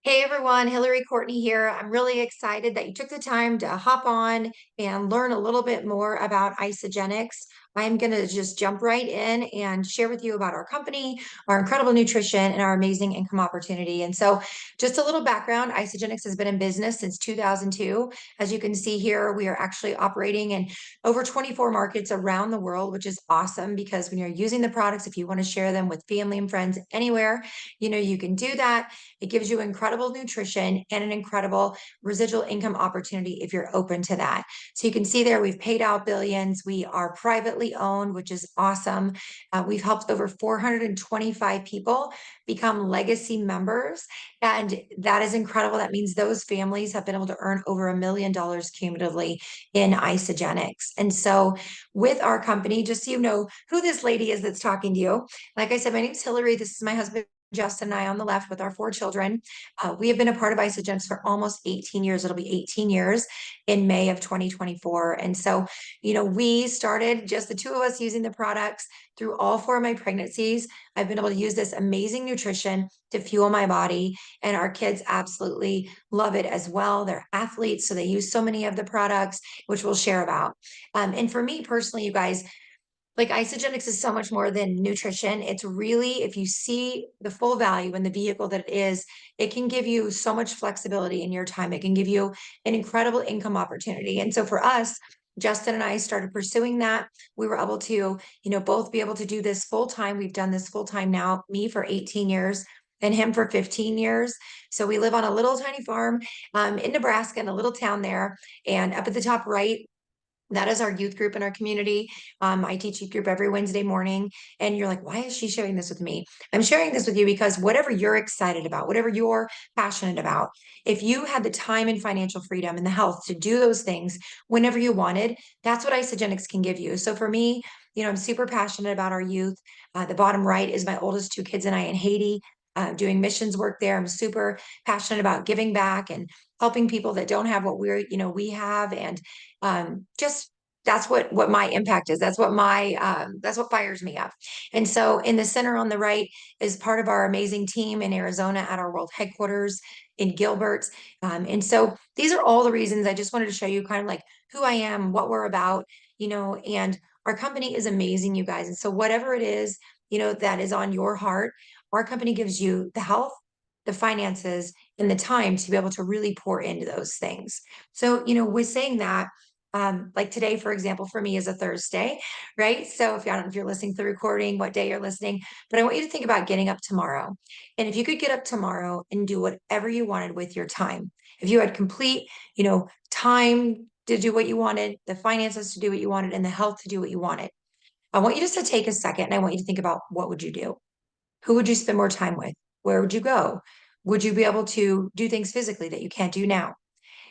Hey everyone, Hilary Courtney here. I'm really excited that you took the time to hop on and learn a little bit more about isogenics. I'm going to just jump right in and share with you about our company, our incredible nutrition, and our amazing income opportunity. And so, just a little background, Isogenics has been in business since 2002. As you can see here, we are actually operating in over 24 markets around the world, which is awesome because when you're using the products, if you want to share them with family and friends anywhere, you can do that. It gives you incredible nutrition and an incredible residual income opportunity if you're open to that. So you can see there, we've paid out billions. We are privately owned, which is awesome. We've helped over 425 people become legacy members. And that is incredible. That means those families have been able to earn over $1 million cumulatively in isogenics. And so with our company, just so you know who this lady is that's talking to you, like I said, my name is Hilary. This is my husband. Justin and I on the left with our four children. We have been a part of Isagenix for almost 18 years. It'll be 18 years in May of 2024. And so, we started just the two of us using the products through all four of my pregnancies. I've been able to use this amazing nutrition to fuel my body, and our kids absolutely love it as well. They're athletes, so they use so many of the products, which we'll share about. And for me personally, you guys, like isogenics is so much more than nutrition. It's really, if you see the full value in the vehicle that it is, it can give you so much flexibility in your time. It can give you an incredible income opportunity. And so for us, Justin and I started pursuing that. We were able to, both be able to do this full time. We've done this full time now, me for 18 years and him for 15 years. So we live on a little tiny farm in Nebraska in a little town there. And up at the top right, that is our youth group in our community. I teach youth group every Wednesday morning. And you're like, why is she sharing this with me? I'm sharing this with you because whatever you're excited about, whatever you're passionate about, if you had the time and financial freedom and the health to do those things whenever you wanted, that's what Isogenics can give you. So for me, I'm super passionate about our youth. The bottom right is my oldest two kids and I in Haiti. Doing missions work there. I'm super passionate about giving back and helping people that don't have what we have. And just that's what my impact is. That's what fires me up. And so in the center on the right is part of our amazing team in Arizona at our world headquarters in Gilbert. And so these are all the reasons I just wanted to show you kind of like who I am, what we're about, and our company is amazing, you guys. And so whatever it is, that is on your heart, our company gives you the health, the finances, and the time to be able to really pour into those things. So, with saying that, like today, for example, for me is a Thursday, right? So if I don't know if you're listening to the recording, what day you're listening, but I want you to think about getting up tomorrow. And if you could get up tomorrow and do whatever you wanted with your time, if you had complete, time to do what you wanted, the finances to do what you wanted, and the health to do what you wanted, I want you just to take a second and I want you to think about what would you do? Who would you spend more time with? Where would you go? Would you be able to do things physically that you can't do now?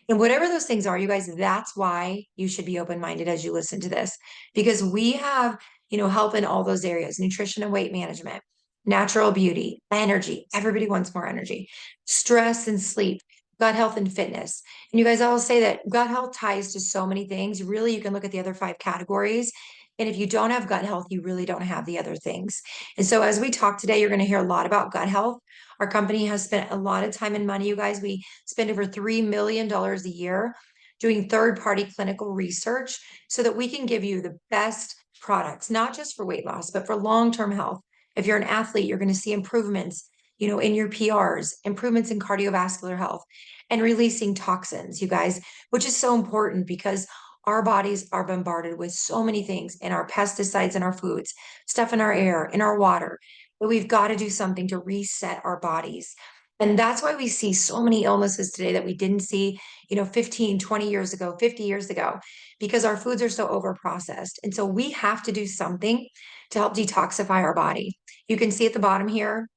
And whatever those things are, you guys, that's why you should be open-minded as you listen to this, because we have, help in all those areas, nutrition and weight management, natural beauty, energy. Everybody wants more energy, stress and sleep, gut health and fitness. And you guys all say that gut health ties to so many things. Really, you can look at the other five categories. And if you don't have gut health, you really don't have the other things. And so as we talk today, you're going to hear a lot about gut health. Our company has spent a lot of time and money, you guys. We spend over $3 million a year doing third-party clinical research so that we can give you the best products, not just for weight loss, but for long-term health. If you're an athlete, you're going to see improvements, in your PRs, improvements in cardiovascular health, and releasing toxins, you guys, which is so important because our bodies are bombarded with so many things in our pesticides in our foods, stuff in our air, in our water, but we've got to do something to reset our bodies. And that's why we see so many illnesses today that we didn't see, 15, 20 years ago, 50 years ago, because our foods are so overprocessed. And so we have to do something to help detoxify our body. You can see at the bottom here,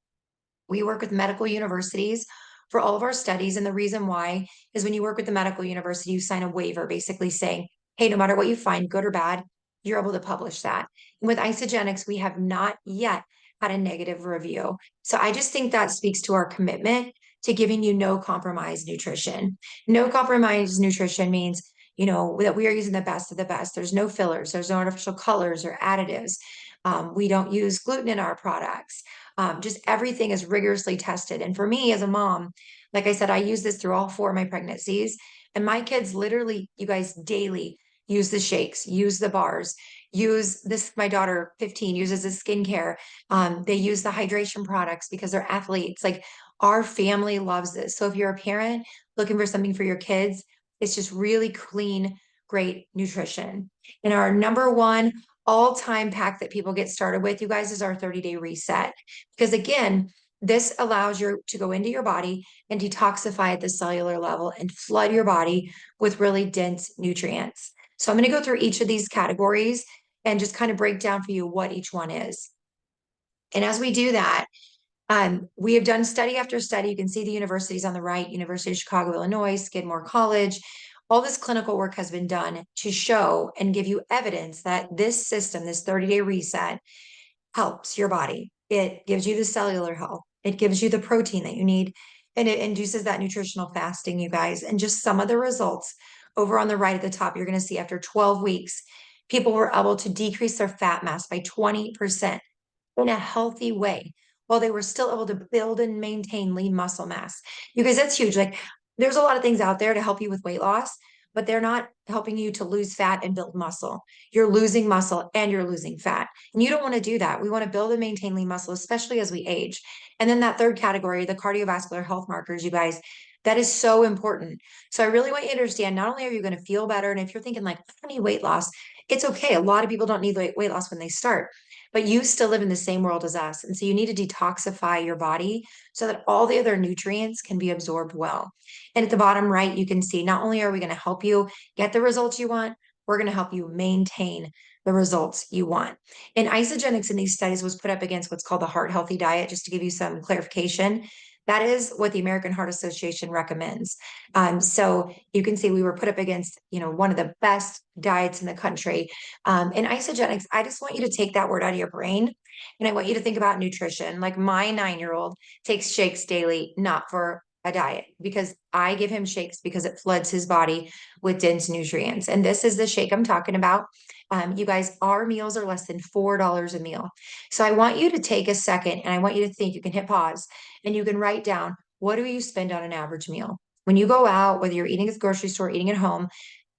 we work with medical universities for all of our studies. And the reason why is when you work with the medical university, you sign a waiver basically saying, hey, no matter what you find, good or bad, you're able to publish that. And with Isogenics, we have not yet had a negative review. So I just think that speaks to our commitment to giving you no compromise nutrition. No compromise nutrition means, that we are using the best of the best. There's no fillers, there's no artificial colors or additives. We don't use gluten in our products. Just everything is rigorously tested. And for me as a mom, like I said, I use this through all four of my pregnancies. And my kids literally, you guys, daily use the shakes, use the bars, use this. My daughter, 15, uses the skincare. They use the hydration products because they're athletes. Like our family loves this. So if you're a parent looking for something for your kids, it's just really clean, great nutrition. And our number one all-time pack that people get started with, you guys, is our 30-day reset. Because again, this allows you to go into your body and detoxify at the cellular level and flood your body with really dense nutrients. So I'm going to go through each of these categories and just kind of break down for you what each one is. And as we do that, we have done study after study. You can see the universities on the right, University of Chicago, Illinois, Skidmore College. All this clinical work has been done to show and give you evidence that this system, this 30-day reset, helps your body. It gives you the cellular health. It gives you the protein that you need, and it induces that nutritional fasting, you guys. And just some of the results over on the right at the top, you're going to see after 12 weeks, people were able to decrease their fat mass by 20% in a healthy way while they were still able to build and maintain lean muscle mass. Because that's huge. Like there's a lot of things out there to help you with weight loss, but they're not helping you to lose fat and build muscle. You're losing muscle and you're losing fat. And you don't want to do that. We want to build and maintain lean muscle, especially as we age. And then that third category, the cardiovascular health markers, you guys, that is so important. So I really want you to understand, not only are you going to feel better, and if you're thinking like, I need weight loss, it's okay. A lot of people don't need weight loss when they start, but you still live in the same world as us. And so you need to detoxify your body so that all the other nutrients can be absorbed well. And at the bottom right, you can see not only are we going to help you get the results you want, we're going to help you maintain the results you want. And isogenics in these studies was put up against what's called the heart healthy diet, just to give you some clarification. That is what the American Heart Association recommends. So you can see we were put up against, one of the best diets in the country. And isogenics, I just want you to take that word out of your brain. And I want you to think about nutrition. Like my 9-year-old takes shakes daily, not for a diet, because I give him shakes because it floods his body with dense nutrients. And this is the shake I'm talking about. You guys, our meals are less than $4 a meal. So I want you to take a second and I want you to think. You can hit pause and you can write down, what do you spend on an average meal? When you go out, whether you're eating at the grocery store, eating at home,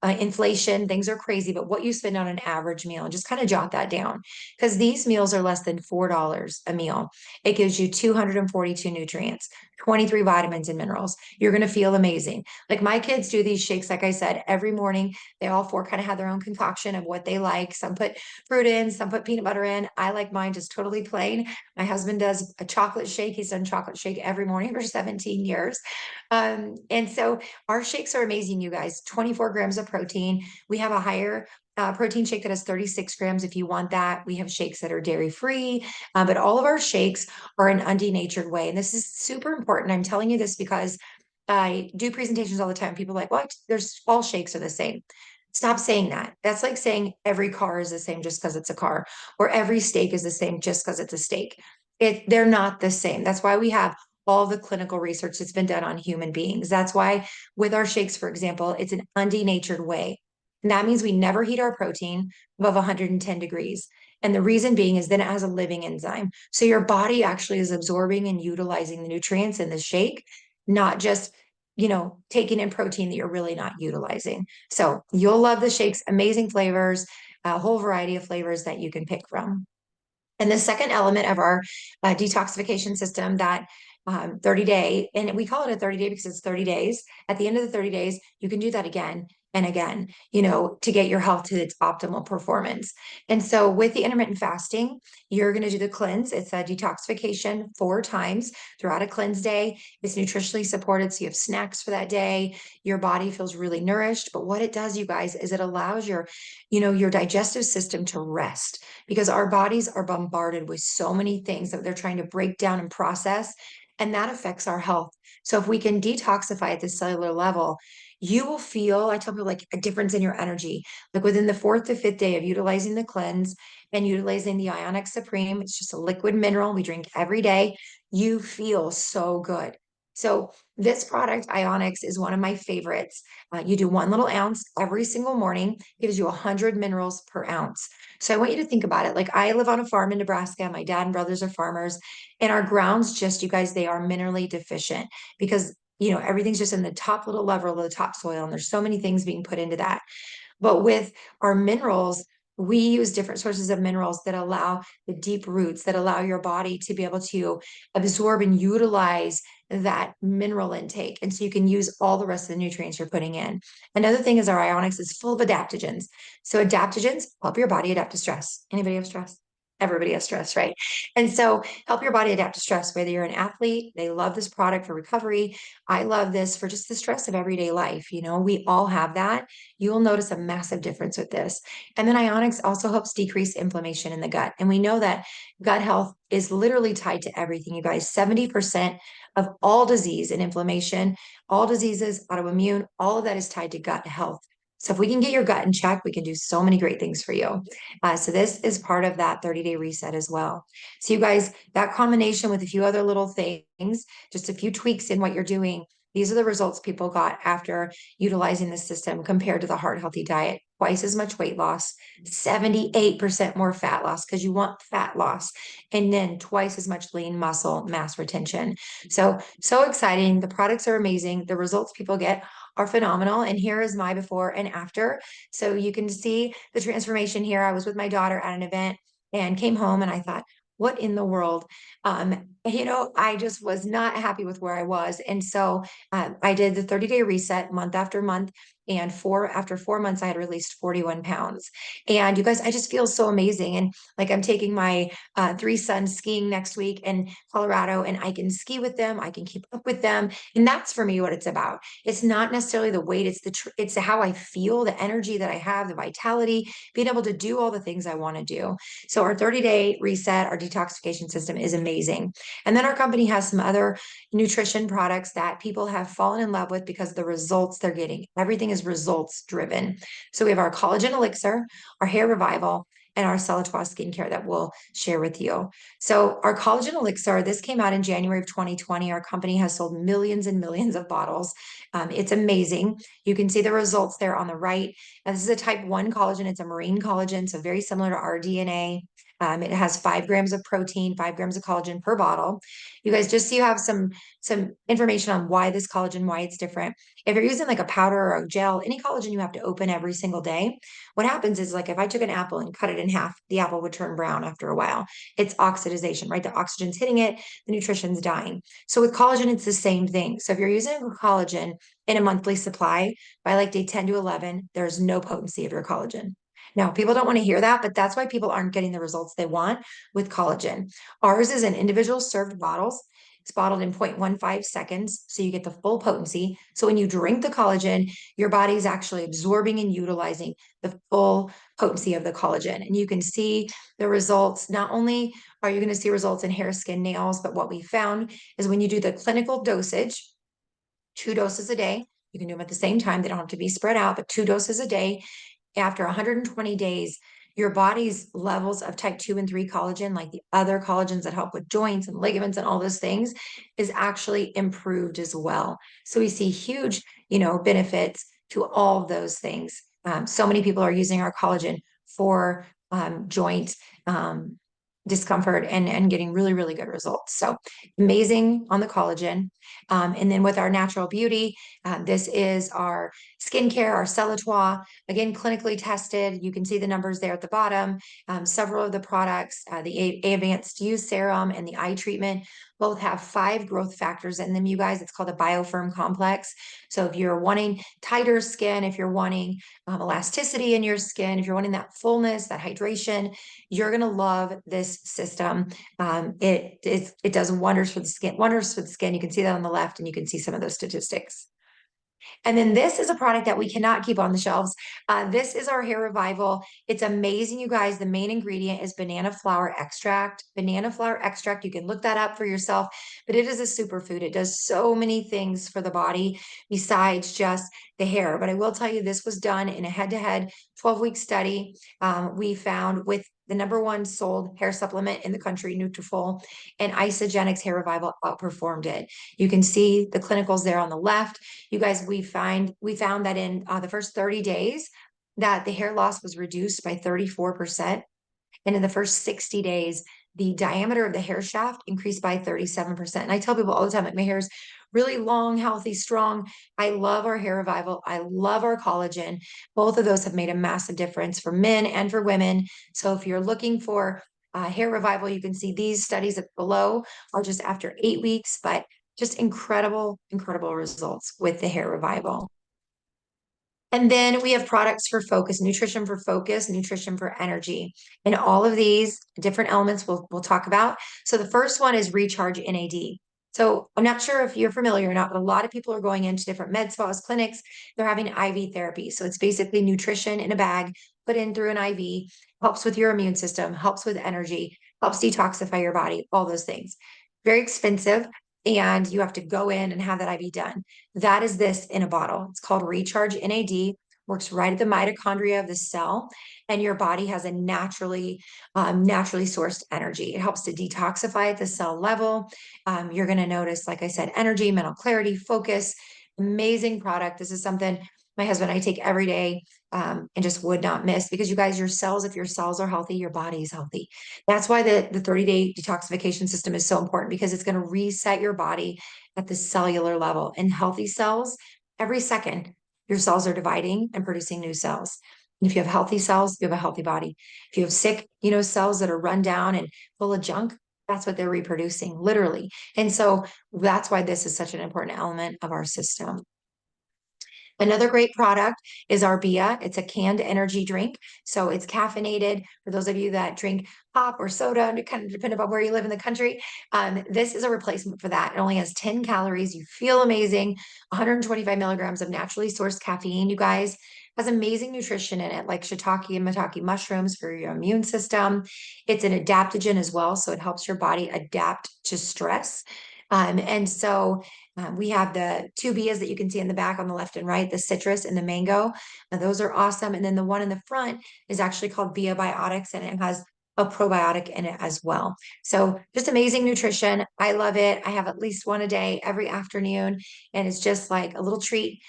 inflation, things are crazy, but what you spend on an average meal, and just kind of jot that down because these meals are less than $4 a meal. It gives you 242 nutrients, 23 vitamins and minerals. You're going to feel amazing. Like my kids do these shakes, like I said, every morning. They all four kind of have their own concoction of what they like. Some put fruit in, some put peanut butter in. I like mine just totally plain. My husband does a chocolate shake. He's done chocolate shake every morning for 17 years. And so our shakes are amazing, you guys. 24 grams of protein. We have a higher protein shake that has 36 grams if you want that. We have shakes that are dairy free, but all of our shakes are an undenatured way. And this is super important. I'm telling you this because I do presentations all the time. People are like, what? There's all shakes are the same. Stop saying that. That's like saying every car is the same just because it's a car, or every steak is the same just because it's a steak. They're not the same. That's why we have all the clinical research that's been done on human beings. That's why with our shakes, for example, it's an undenatured way. And that means we never heat our protein above 110 degrees. And the reason being is then it has a living enzyme. So your body actually is absorbing and utilizing the nutrients in the shake, not just, taking in protein that you're really not utilizing. So you'll love the shakes, amazing flavors, a whole variety of flavors that you can pick from. And the second element of our detoxification system, that 30-day, and we call it a 30-day because it's 30 days. At the end of the 30 days, you can do that again and again, to get your health to its optimal performance. And so with the intermittent fasting, you're going to do the cleanse. It's a detoxification 4 times throughout a cleanse day. It's nutritionally supported. So you have snacks for that day. Your body feels really nourished. But what it does, you guys, is it allows your digestive system to rest, because our bodies are bombarded with so many things that they're trying to break down and process, and that affects our health. So if we can detoxify at the cellular level, you will feel, I tell people, like a difference in your energy. Like within the 4th to 5th day of utilizing the cleanse and utilizing the Ionic Supreme, it's just a liquid mineral we drink every day. You feel so good. So this product, Ionics, is one of my favorites. You do 1 little ounce every single morning, gives you 100 minerals per ounce. So I want you to think about it. Like I live on a farm in Nebraska. My dad and brothers are farmers, and our grounds just, you guys, they are minerally deficient because everything's just in the top little level of the topsoil, and there's so many things being put into that. But with our minerals, we use different sources of minerals that allow the deep roots, that allow your body to be able to absorb and utilize that mineral intake. And so you can use all the rest of the nutrients you're putting in. Another thing is our Ionics is full of adaptogens. So adaptogens help your body adapt to stress. Anybody have stress? Everybody has stress, right? And so help your body adapt to stress, whether you're an athlete, they love this product for recovery. I love this for just the stress of everyday life. We all have that. You will notice a massive difference with this. And then Ionics also helps decrease inflammation in the gut. And we know that gut health is literally tied to everything, you guys. 70% of all disease and inflammation, all diseases, autoimmune, all of that is tied to gut health. So if we can get your gut in check, we can do so many great things for you. So this is part of that 30-day reset as well. So you guys, that combination with a few other little things, just a few tweaks in what you're doing, these are the results people got after utilizing the system compared to the heart healthy diet. Twice as much weight loss, 78% more fat loss because you want fat loss, and then twice as much lean muscle mass retention. So exciting. The products are amazing. The results people get are phenomenal. And here is my before and after. So you can see the transformation here. I was with my daughter at an event and came home and I thought, what in the world? I just was not happy with where I was. And so I did the 30-day reset month after month. And after 4 months, I had released 41 pounds. And you guys, I just feel so amazing. And like I'm taking my 3 sons skiing next week in Colorado, and I can ski with them. I can keep up with them. And that's for me what it's about. It's not necessarily the weight. It's how I feel, the energy that I have, the vitality, being able to do all the things I want to do. So our 30-day reset, our detoxification system is amazing. And then our company has some other nutrition products that people have fallen in love with because of the results they're getting. Everything is results driven. So we have our collagen elixir, our hair revival, and our Celatwa skincare that we'll share with you. So our collagen elixir, this came out in January of 2020. Our company has sold millions and millions of bottles. It's amazing. You can see the results there on the right. Now, this is a type 1 collagen. It's a marine collagen, so very similar to our DNA. It has 5 grams of protein, 5 grams of collagen per bottle. You guys, just so you have some information on why this collagen, why it's different. If you're using like a powder or a gel, any collagen you have to open every single day. What happens is like if I took an apple and cut it in half, the apple would turn brown after a while. It's oxidization, right? The oxygen's hitting it, the nutrition's dying. So with collagen, it's the same thing. So if you're using collagen in a monthly supply, by like day 10 to 11, there's no potency of your collagen. Now, people don't want to hear that, but that's why people aren't getting the results they want with collagen. Ours is in individual served bottles. It's bottled in 0.15 seconds, so you get the full potency. So when you drink the collagen, your body's actually absorbing and utilizing the full potency of the collagen. And you can see the results. Not only are you going to see results in hair, skin, nails, but what we found is when you do the clinical dosage, 2 doses a day, you can do them at the same time. They don't have to be spread out, but 2 doses a day after 120 days, your body's levels of type 2 and 3 collagen, like the other collagens that help with joints and ligaments and all those things, is actually improved as well. So we see huge, benefits to all of those things. So many people are using our collagen for joint discomfort and getting really, really good results. So amazing on the collagen. And then with our natural beauty, this is our skincare, our Celatwa, again, clinically tested. You can see the numbers there at the bottom. Several of the products, the Advanced Use Serum and the eye treatment, both have 5 growth factors in them, you guys. It's called a biofirm complex. So if you're wanting tighter skin, if you're wanting elasticity in your skin, if you're wanting that fullness, that hydration, you're going to love this system. It does wonders for the skin, wonders for the skin. You can see that on the left, and you can see some of those statistics. And then this is a product that we cannot keep on the shelves. This is our hair revival. It's amazing, you guys. The main ingredient is banana flower extract. Banana flower extract, you can look that up for yourself, but it is a superfood. It does so many things for the body besides just the hair. But I will tell you, this was done in a head-to-head 12-week study. We found with the number one sold hair supplement in the country, Nutrafol, and Isagenix Hair Revival outperformed it. You can see the clinicals there on the left. You guys, we found that in the first 30 days that the hair loss was reduced by 34%. And in the first 60 days, the diameter of the hair shaft increased by 37%. And I tell people all the time, like, my hair is really long, healthy, strong. I love our hair revival. I love our collagen. Both of those have made a massive difference for men and for women. So if you're looking for hair revival, you can see these studies below are just after 8 weeks, but just incredible, incredible results with the hair revival. And then we have products for focus, nutrition for energy. And all of these different elements we'll talk about. So the first one is Recharge NAD. So I'm not sure if you're familiar or not, but a lot of people are going into different med spas, clinics. They're having IV therapy. So it's basically nutrition in a bag, put in through an IV, helps with your immune system, helps with energy, helps detoxify your body, all those things. Very expensive. And you have to go in and have that IV done. That is this in a bottle. It's called Recharge NAD, works right at the mitochondria of the cell, and your body has a naturally sourced energy. It helps to detoxify at the cell level. You're going to notice, like I said, energy, mental clarity, focus. Amazing product. This is something my husband and I take every day, and just would not miss, because you guys, your cells, if your cells are healthy, your body is healthy. That's why the 30-day detoxification system is so important, because it's going to reset your body at the cellular level. And healthy cells, every second, your cells are dividing and producing new cells. And if you have healthy cells, you have a healthy body. If you have sick, cells that are run down and full of junk, that's what they're reproducing, literally. And so that's why this is such an important element of our system. Another great product is our Bia. It's a canned energy drink. So it's caffeinated. For those of you that drink pop or soda, and it kind of depends on where you live in the country, this is a replacement for that. It only has 10 calories. You feel amazing. 125 milligrams of naturally sourced caffeine, you guys. Has amazing nutrition in it, like shiitake and maitake mushrooms for your immune system. It's an adaptogen as well, so it helps your body adapt to stress. And so we have the two Bias that you can see in the back on the left and right, the citrus and the mango. Now, those are awesome. And then the one in the front is actually called Bia Biotics, and it has a probiotic in it as well. So just amazing nutrition. I love it. I have at least one a day every afternoon, and it's just like a little treat.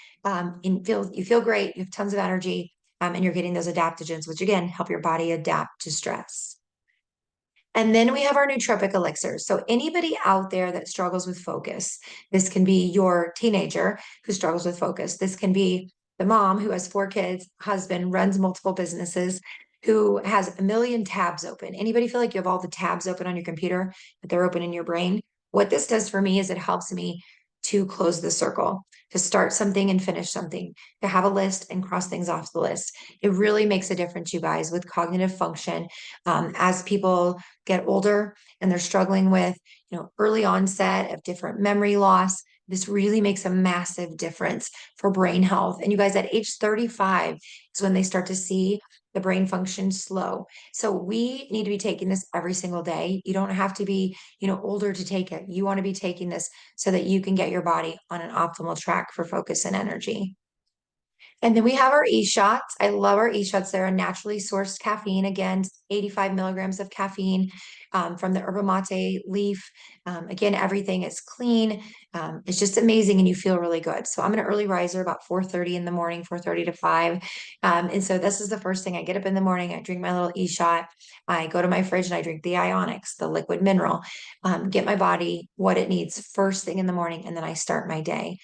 You feel great. You have tons of energy, and you're getting those adaptogens, which again help your body adapt to stress. And then we have our nootropic elixirs. So anybody out there that struggles with focus, this can be your teenager who struggles with focus. This can be the mom who has 4 kids, husband, runs multiple businesses, who has a million tabs open. Anybody feel like you have all the tabs open on your computer, but they're open in your brain? What this does for me is it helps me to close the circle, to start something and finish something, to have a list and cross things off the list. It really makes a difference, you guys, with cognitive function. As people get older and they're struggling with, early onset of different memory loss, this really makes a massive difference for brain health. And you guys, at age 35 is when they start to see the brain function slow. So we need to be taking this every single day. You don't have to be, older to take it. You want to be taking this so that you can get your body on an optimal track for focus and energy. And then we have our e-shots. I love our e-shots. They're a naturally sourced caffeine. Again, 85 milligrams of caffeine from the yerba mate leaf. Again, everything is clean. It's just amazing, and you feel really good. So I'm an early riser, about 4:30 in the morning, 4:30 to 5. And so this is the first thing. I get up in the morning, I drink my little e-shot. I go to my fridge and I drink the Ionics, the liquid mineral, get my body what it needs first thing in the morning, and then I start my day.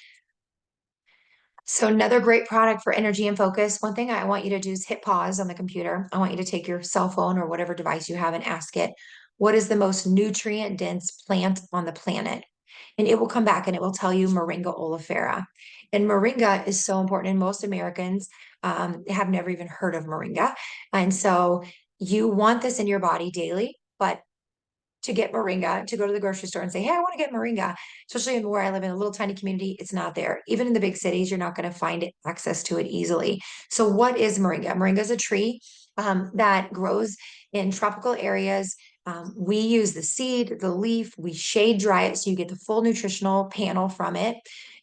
So another great product for energy and focus. One thing I want you to do is hit pause on the computer. I want you to take your cell phone or whatever device you have and ask it, what is the most nutrient dense plant on the planet? And it will come back and it will tell you Moringa oleifera. And Moringa is so important. And most Americans have never even heard of Moringa. And so you want this in your body daily, but to get moringa, to go to the grocery store and say, hey, I want to get moringa, especially in where I live in a little tiny community, it's not there. Even in the big cities, you're not going to find access to it easily. So what is moringa? Moringa is a tree that grows in tropical areas. We use the seed, the leaf, we shade dry it so you get the full nutritional panel from it.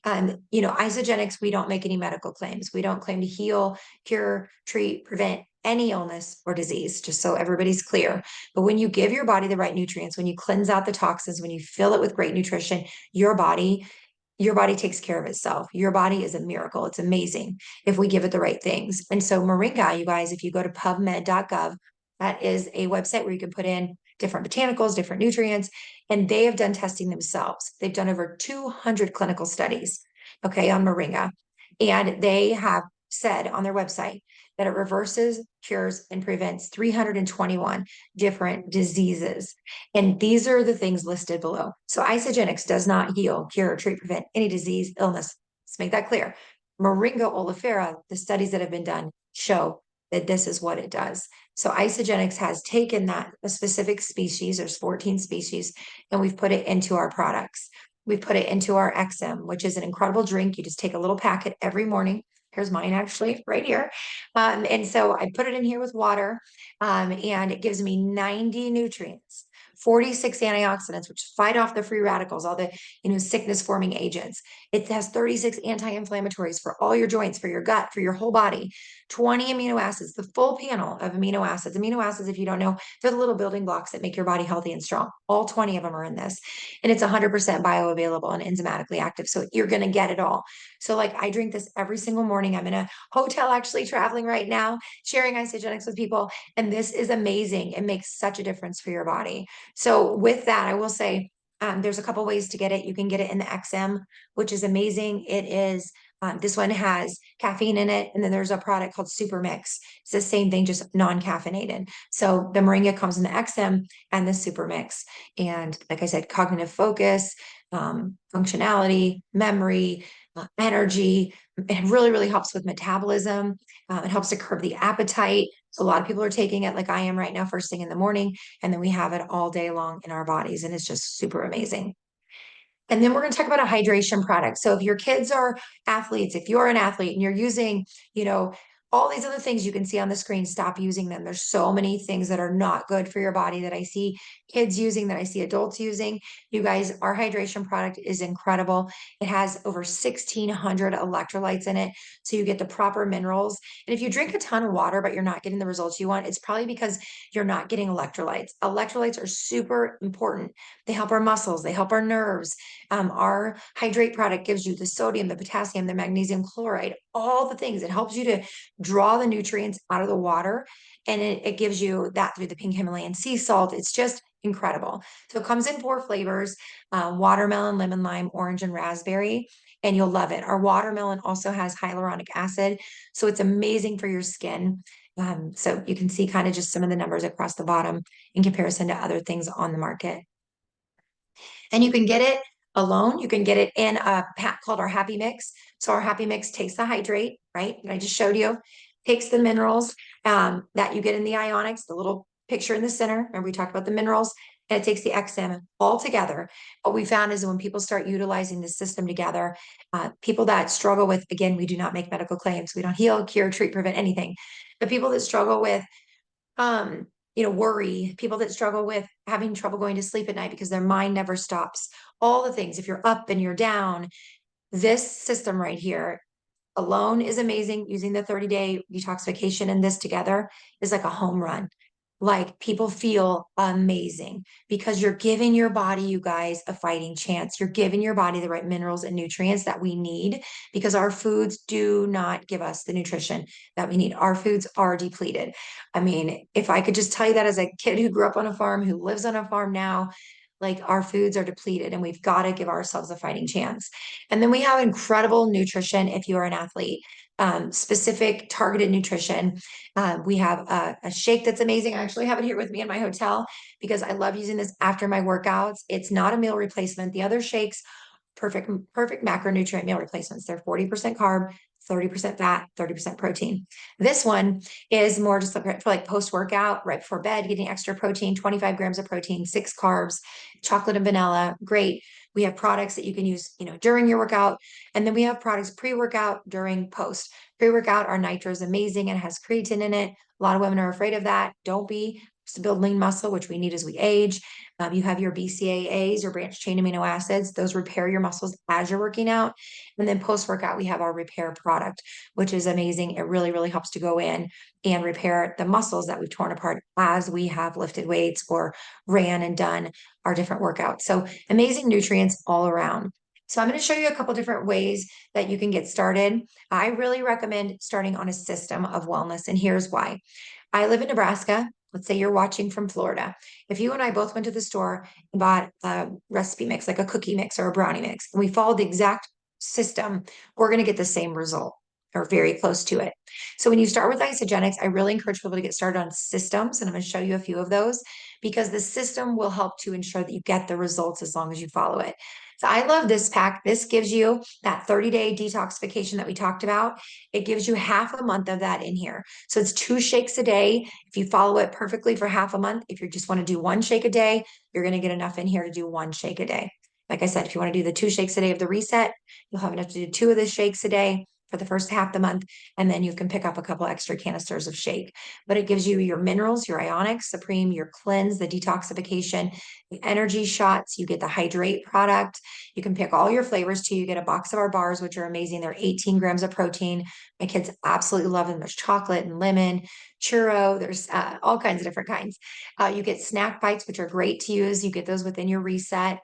Isogenics, we don't make any medical claims. We don't claim to heal, cure, treat, prevent any illness or disease, just so everybody's clear. But when you give your body the right nutrients, when you cleanse out the toxins, when you fill it with great nutrition, your body your body takes care of itself. Your body is a miracle. It's amazing if we give it the right things. And so Moringa, you guys, if you go to pubmed.gov, that is a website where you can put in different botanicals, different nutrients, and they have done testing themselves. They've done over 200 clinical studies, okay, on Moringa. And they have said on their website that it reverses, cures, and prevents 321 different diseases. And these are the things listed below. So isogenics does not heal, cure, treat, prevent any disease, illness. Let's make that clear. Moringa oleifera, the studies that have been done show that this is what it does. So isogenics has taken that a specific species, there's 14 species, and we've put it into our products. We've put it into our XM, which is an incredible drink. You just take a little packet every morning. Here's mine actually right here. And so I put it in here with water, and it gives me 90 nutrients, 46 antioxidants, which fight off the free radicals, all the sickness forming agents. It has 36 anti-inflammatories for all your joints, for your gut, for your whole body, 20 amino acids, the full panel of amino acids. Amino acids, if you don't know, they're the little building blocks that make your body healthy and strong. All 20 of them are in this. And it's 100% bioavailable and enzymatically active. So you're going to get it all. So like I drink this every single morning. I'm in a hotel actually traveling right now, sharing isogenics with people. And this is amazing. It makes such a difference for your body. So with that, I will say, there's a couple ways to get it. You can get it in the XM, which is amazing. It is, this one has caffeine in it. And then there's a product called Super Mix. It's the same thing, just non-caffeinated. So the Moringa comes in the XM and the Super Mix. And like I said, cognitive focus, functionality, memory, energy. It really, really helps with metabolism. It helps to curb the appetite. So a lot of people are taking it like I am right now, first thing in the morning, and then we have it all day long in our bodies, and it's just super amazing. And then we're going to talk about a hydration product. So if your kids are athletes, if you're an athlete and you're using, you know, all these other things you can see on the screen, stop using them. There's so many things that are not good for your body that I see kids using, that I see adults using. You guys, our hydration product is incredible. It has over 1,600 electrolytes in it. So you get the proper minerals. And if you drink a ton of water, but you're not getting the results you want, it's probably because you're not getting electrolytes. Electrolytes are super important. They help our muscles, they help our nerves. Our hydrate product gives you the sodium, the potassium, the magnesium chloride, all the things. It helps you to draw the nutrients out of the water, and it gives you that through the pink Himalayan sea salt. It's just incredible. So it comes in 4 flavors, watermelon, lemon, lime, orange, and raspberry, and you'll love it. Our watermelon also has hyaluronic acid, so it's amazing for your skin. So you can see kind of just some of the numbers across the bottom in comparison to other things on the market. And you can get it alone. You can get it in a pack called our Happy Mix. So our Happy Mix takes the hydrate, right? I just showed you, takes the minerals that you get in the ionics, the little picture in the center. Remember we talked about the minerals, and it takes the XM all together. What we found is when people start utilizing the system together, people that struggle with, again, we do not make medical claims. We don't heal, cure, treat, prevent anything. The people that struggle with um, worry, people that struggle with having trouble going to sleep at night because their mind never stops, all the things, if you're up and you're down, this system right here alone is amazing. Using the 30-day detoxification and this together is like a home run. Like people feel amazing because you're giving your body, you guys, a fighting chance. You're giving your body the right minerals and nutrients that we need because our foods do not give us the nutrition that we need. Our foods are depleted. I mean, if I could just tell you that as a kid who grew up on a farm, who lives on a farm now, like our foods are depleted and we've got to give ourselves a fighting chance. And then we have incredible nutrition if you are an athlete, specific targeted nutrition. We have a shake that's amazing. I actually have it here with me in my hotel because I love using this after my workouts. It's not a meal replacement. The other shakes, perfect macronutrient meal replacements. They're 40% carb, 30% fat, 30% protein. This one is more just for like post-workout, right before bed, getting extra protein, 25 grams of protein, 6 carbs, chocolate and vanilla. Great. We have products that you can use, during your workout. And then we have products pre-workout, during, post. Pre-workout, our nitro is amazing and has creatine in it. A lot of women are afraid of that. Don't be. to build lean muscle, which we need as we age. You have your BCAAs, your branch chain amino acids. Those repair your muscles as you're working out. And then post-workout, we have our repair product, which is amazing. It really, really helps to go in and repair the muscles that we've torn apart as we have lifted weights or ran and done our different workouts. So amazing nutrients all around. So I'm going to show you a couple different ways that you can get started. I really recommend starting on a system of wellness, and here's why. I live in Nebraska. Let's say you're watching from Florida. If you and I both went to the store and bought a recipe mix, like a cookie mix or a brownie mix, and we followed the exact system, we're going to get the same result or very close to it. So when you start with isogenics, I really encourage people to get started on systems, and I'm going to show you a few of those because the system will help to ensure that you get the results as long as you follow it. So I love this pack. This gives you that 30-day detoxification that we talked about. It gives you half a month of that in here. So it's 2 shakes a day. If you follow it perfectly for half a month, if you just want to do 1 shake a day, you're going to get enough in here to do 1 shake a day. Like I said, if you want to do the 2 shakes a day of the reset, you'll have enough to do 2 of the shakes a day for the first half the month, and then you can pick up a couple extra canisters of shake. But it gives you your minerals, your ionics, supreme, your cleanse, the detoxification, the energy shots. You get the hydrate product. You can pick all your flavors too. You get a box of our bars, which are amazing. They're 18 grams of protein. My kids absolutely love them. There's chocolate and lemon, churro. There's all kinds of different kinds. You get snack bites, which are great to use. You get those within your reset.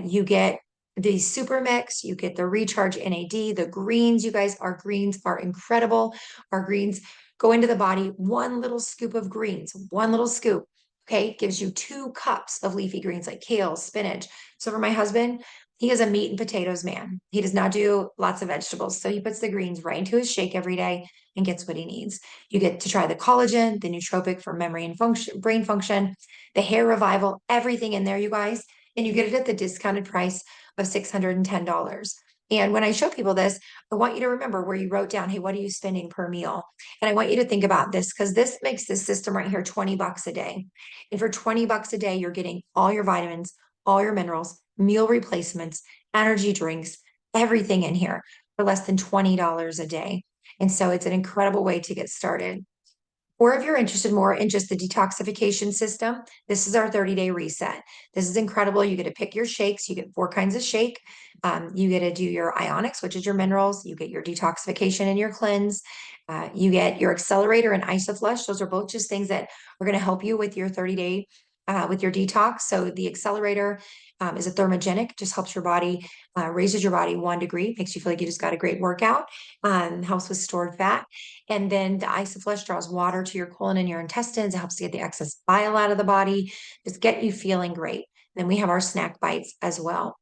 You get the super mix, you get the recharge NAD, the greens, you guys, our greens are incredible. Our greens go into the body, 1 little scoop of greens, 1 little scoop, okay, gives you 2 cups of leafy greens like kale, spinach. So for my husband, he is a meat and potatoes man. He does not do lots of vegetables. So he puts the greens right into his shake every day and gets what he needs. You get to try the collagen, the nootropic for memory and function, brain function, the hair revival, everything in there, you guys. And you get it at the discounted price of $610. And when I show people this, I want you to remember where you wrote down, hey, what are you spending per meal? And I want you to think about this because this makes this system right here $20 a day. And for $20 a day, you're getting all your vitamins, all your minerals, meal replacements, energy drinks, everything in here for less than $20 a day. And so it's an incredible way to get started. Or if you're interested more in just the detoxification system, this is our 30-day reset. This is incredible. You get to pick your shakes. You get 4 kinds of shake. You get to do your ionics, which is your minerals. You get your detoxification and your cleanse. You get your accelerator and isoflush. Those are both just things that are going to help you with your 30-day with your detox. So the accelerator is a thermogenic, just helps your body, raises your body 1 degree, makes you feel like you just got a great workout, helps with stored fat. And then the isoflush draws water to your colon and your intestines. It helps to get the excess bile out of the body, just get you feeling great. Then we have our snack bites as well.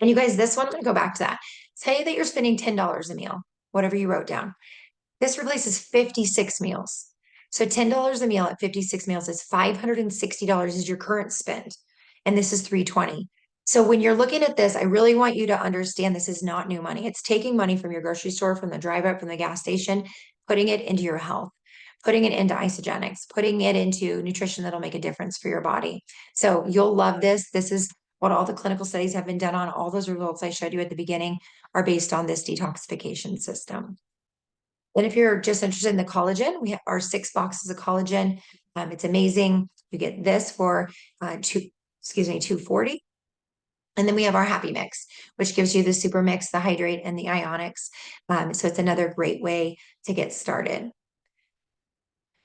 And you guys, this one, I'm going to go back to that. Say that you're spending $10 a meal, whatever you wrote down. This replaces 56 meals. So $10 a meal at 56 meals is $560 is your current spend. And this is 320. So when you're looking at this, I really want you to understand this is not new money. It's taking money from your grocery store, from the drive up, from the gas station, putting it into your health, putting it into isogenics, putting it into nutrition that'll make a difference for your body. So you'll love this. This is what all the clinical studies have been done on. All those results I showed you at the beginning are based on this detoxification system. And if you're just interested in the collagen, we have our 6 boxes of collagen. It's amazing. You get this for $240. And then we have our happy mix, which gives you the super mix, the hydrate, and the ionics. So it's another great way to get started.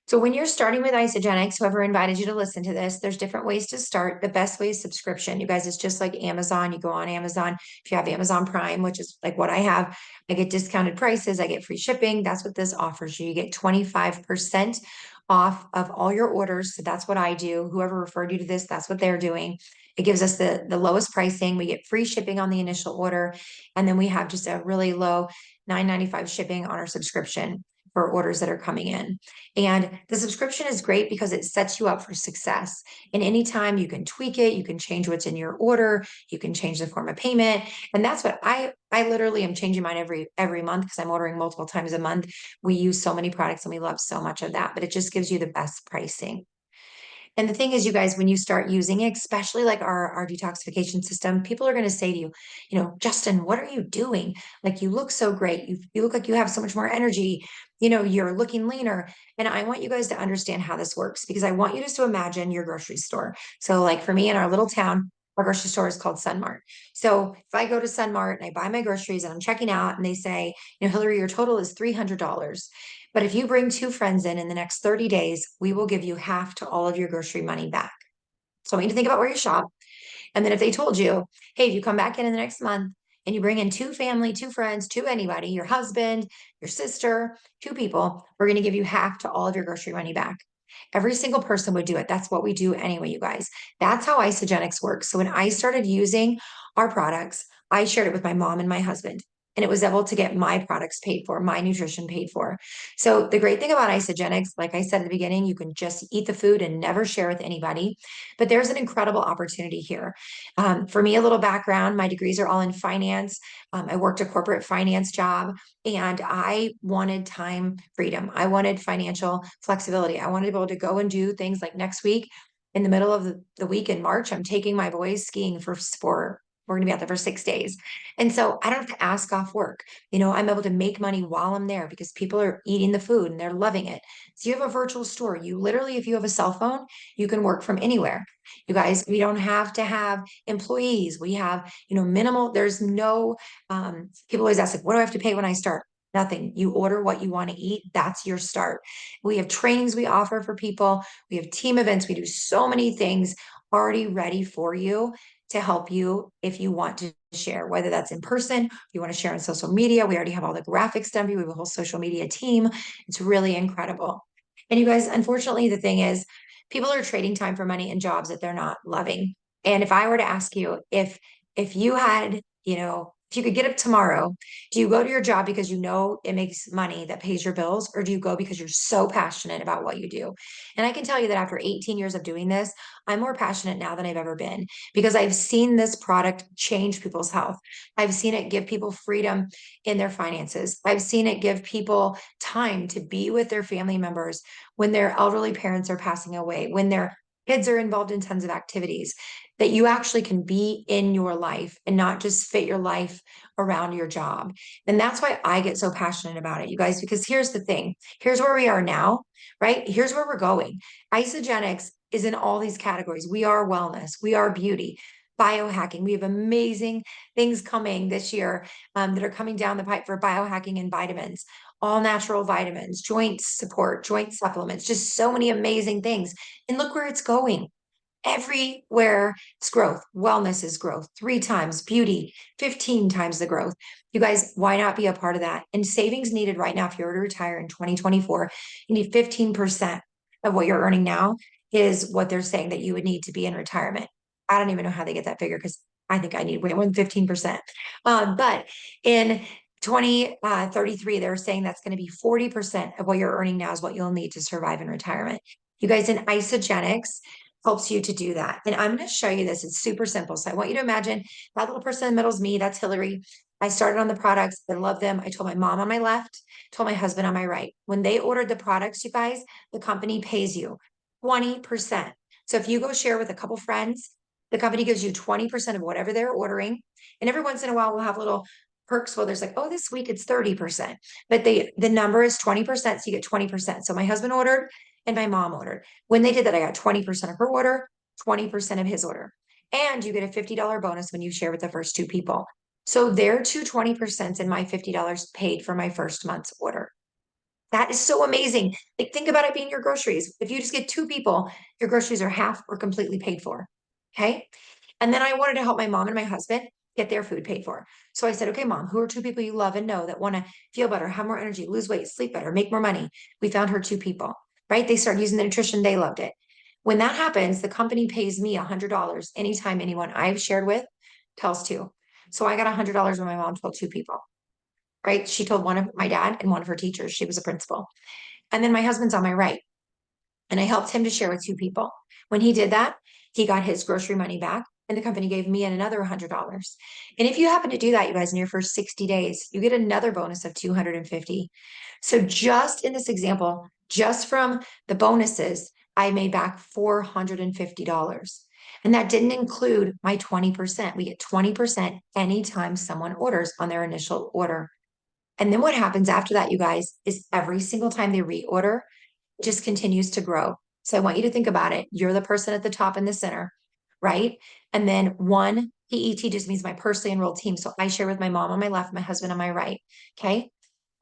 So when you're starting with isogenics, whoever invited you to listen to this, there's different ways to start. The best way is subscription. You guys, it's just like Amazon. You go on Amazon. If you have Amazon Prime, which is like what I have, I get discounted prices. I get free shipping. That's what this offers you. You get 25% off of all your orders. So that's what I do. Whoever referred you to this, that's what they're doing. It gives us the lowest pricing. We get free shipping on the initial order. And then we have just a really low $9.95 shipping on our subscription for orders that are coming in. And the subscription is great because it sets you up for success. And anytime you can tweak it, you can change what's in your order, you can change the form of payment. And that's what I literally am changing mine every month because I'm ordering multiple times a month. We use so many products and we love so much of that, but it just gives you the best pricing. And the thing is, you guys, when you start using it, especially like our detoxification system, people are going to say to you, Justin, what are you doing? Like, you look so great. You look like you have so much more energy. You're looking leaner. And I want you guys to understand how this works because I want you just to imagine your grocery store. So, like for me in our little town, our grocery store is called Sunmart. So if I go to Sunmart and I buy my groceries and I'm checking out and they say, Hilary, your total is $300. But if you bring two friends in the next 30 days, we will give you half to all of your grocery money back. So I want you to think about where you shop. And then if they told you, hey, if you come back in the next month and you bring in two family, two friends, two anybody, your husband, your sister, two people, we're going to give you half to all of your grocery money back. Every single person would do it. That's what we do anyway, you guys. That's how Isogenics works. So when I started using our products, I shared it with my mom and my husband. And it was able to get my products paid for, my nutrition paid for. So the great thing about Isogenics, like I said at the beginning, you can just eat the food and never share with anybody. But there's an incredible opportunity here. For me, a little background, my degrees are all in finance. I worked a corporate finance job and I wanted time freedom. I wanted financial flexibility. I wanted to be able to go and do things like next week in the middle of the week in March, I'm taking my boys skiing for sport. We're going to be out there for 6 days. And so I don't have to ask off work. I'm able to make money while I'm there because people are eating the food and they're loving it. So you have a virtual store. You literally, if you have a cell phone, you can work from anywhere. You guys, we don't have to have employees. We have, minimal, there's no, people always ask, like, what do I have to pay when I start? Nothing. You order what you want to eat. That's your start. We have trainings we offer for people. We have team events. We do so many things already ready for you to help you if you want to share, whether that's in person, you want to share on social media. We already have all the graphics done for you. We have a whole social media team. It's really incredible. And you guys, unfortunately, the thing is, people are trading time for money and jobs that they're not loving. And if I were to ask you if you had, if you could get up tomorrow, do you go to your job because you know it makes money that pays your bills, or do you go because you're so passionate about what you do? And I can tell you that after 18 years of doing this, I'm more passionate now than I've ever been because I've seen this product change people's health. I've seen it give people freedom in their finances. I've seen it give people time to be with their family members when their elderly parents are passing away, when their kids are involved in tons of activities, that you actually can be in your life and not just fit your life around your job. And that's why I get so passionate about it, you guys, because here's the thing. Here's where we are now, right? Here's where we're going. Isogenics is in all these categories. We are wellness, we are beauty, biohacking. We have amazing things coming this year that are coming down the pipe for biohacking and vitamins, all natural vitamins, joint support, joint supplements, just so many amazing things. And look where it's going. Everywhere it's growth. Wellness is growth. 3 times beauty, 15 times the growth. You guys, why not be a part of that? And savings needed right now, if you were to retire in 2024, you need 15% of what you're earning now is what they're saying that you would need to be in retirement. I don't even know how they get that figure because I think I need way more than 15%. But in 2033, they're saying that's going to be 40% of what you're earning now is what you'll need to survive in retirement. You guys, in Isogenics, helps you to do that. And I'm going to show you this. It's super simple. So I want you to imagine that little person in the middle is me. That's Hilary. I started on the products. I love them. I told my mom on my left, told my husband on my right. When they ordered the products, you guys, the company pays you 20%. So if you go share with a couple friends, the company gives you 20% of whatever they're ordering. And every once in a while, we'll have little perks where there's like, oh, this week it's 30%. But the number is 20%. So you get 20%. So my husband ordered and my mom ordered. When they did that, I got 20% of her order, 20% of his order. And you get a $50 bonus when you share with the first two people. So their two 20% and my $50 paid for my first month's order. That is so amazing. Like, think about it being your groceries. If you just get two people, your groceries are half or completely paid for. Okay. And then I wanted to help my mom and my husband get their food paid for. So I said, okay, mom, who are two people you love and know that want to feel better, have more energy, lose weight, sleep better, make more money? We found her two people, right? They started using the nutrition. They loved it. When that happens, the company pays me $100 anytime anyone I've shared with tells two. So I got $100 when my mom told two people, right? She told one of my dad and one of her teachers. She was a principal. And then my husband's on my right. And I helped him to share with two people. When he did that, he got his grocery money back and the company gave me another $100. And if you happen to do that, you guys, in your first 60 days, you get another bonus of 250. So just in this example, just from the bonuses, I made back $450. And that didn't include my 20%. We get 20% anytime someone orders on their initial order. And then what happens after that, you guys, is every single time they reorder, just continues to grow. So I want you to think about it. You're the person at the top in the center, right? And then one PET just means my personally enrolled team. So I share with my mom on my left, my husband on my right. Okay.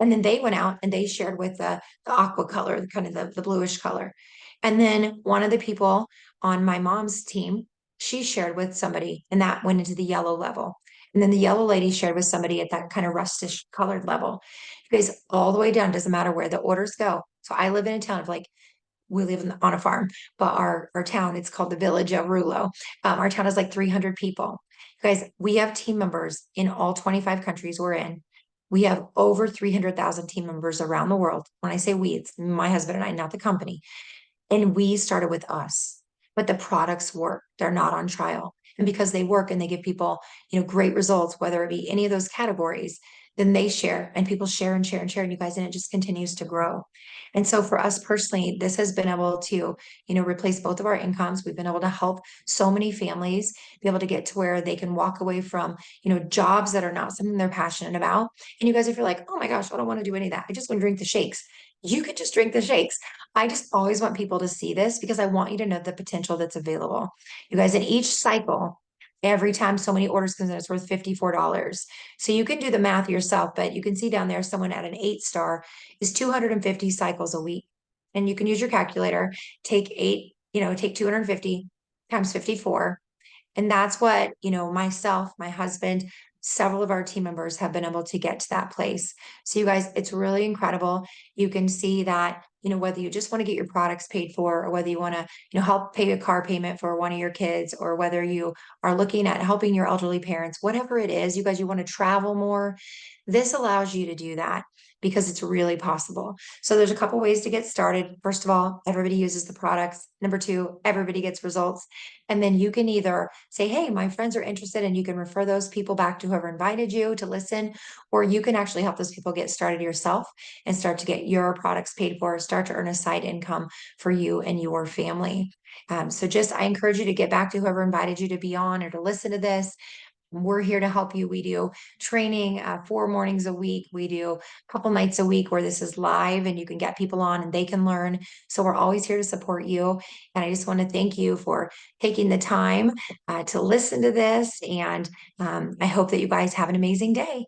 And then they went out and they shared with the aqua color, the kind of the bluish color. And then one of the people on my mom's team, she shared with somebody, and that went into the yellow level. And then the yellow lady shared with somebody at that kind of rustish colored level. You guys, all the way down, doesn't matter where the orders go. So I live in a town of like, we live on a farm, but our town, it's called the Village of Rulo. Our town is like 300 people. You guys, we have team members in all 25 countries we're in. We have over 300,000 team members around the world. When I say we, it's my husband and I, not the company. And we started with us, but the products work. They're not on trial. And because they work and they give people, great results, whether it be any of those categories, then they share and people share and share and share. And you guys, and it just continues to grow. And so for us personally, this has been able to, replace both of our incomes. We've been able to help so many families be able to get to where they can walk away from, jobs that are not something they're passionate about. And you guys, if you're like, oh my gosh, I don't want to do any of that, I just want to drink the shakes. You could just drink the shakes. I just always want people to see this because I want you to know the potential that's available. You guys, in each cycle, every time so many orders comes in, it's worth $54. So you can do the math yourself, but you can see down there someone at an 8 star is 250 cycles a week. And you can use your calculator, take take 250 times 54. And that's what, myself, my husband, several of our team members have been able to get to that place. So you guys, it's really incredible. You can see that, whether you just want to get your products paid for or whether you want to, help pay a car payment for one of your kids or whether you are looking at helping your elderly parents, whatever it is, you guys, you want to travel more. This allows you to do that because it's really possible. So there's a couple ways to get started. First of all, everybody uses the products. Number two, everybody gets results. And then you can either say, hey, my friends are interested, and you can refer those people back to whoever invited you to listen, or you can actually help those people get started yourself and start to get your products paid for, start to earn a side income for you and your family. So just, I encourage you to get back to whoever invited you to be on or to listen to this. We're here to help you. We do training 4 mornings a week. We do a couple nights a week where this is live and you can get people on and they can learn. So we're always here to support you. And I just want to thank you for taking the time to listen to this. And I hope that you guys have an amazing day.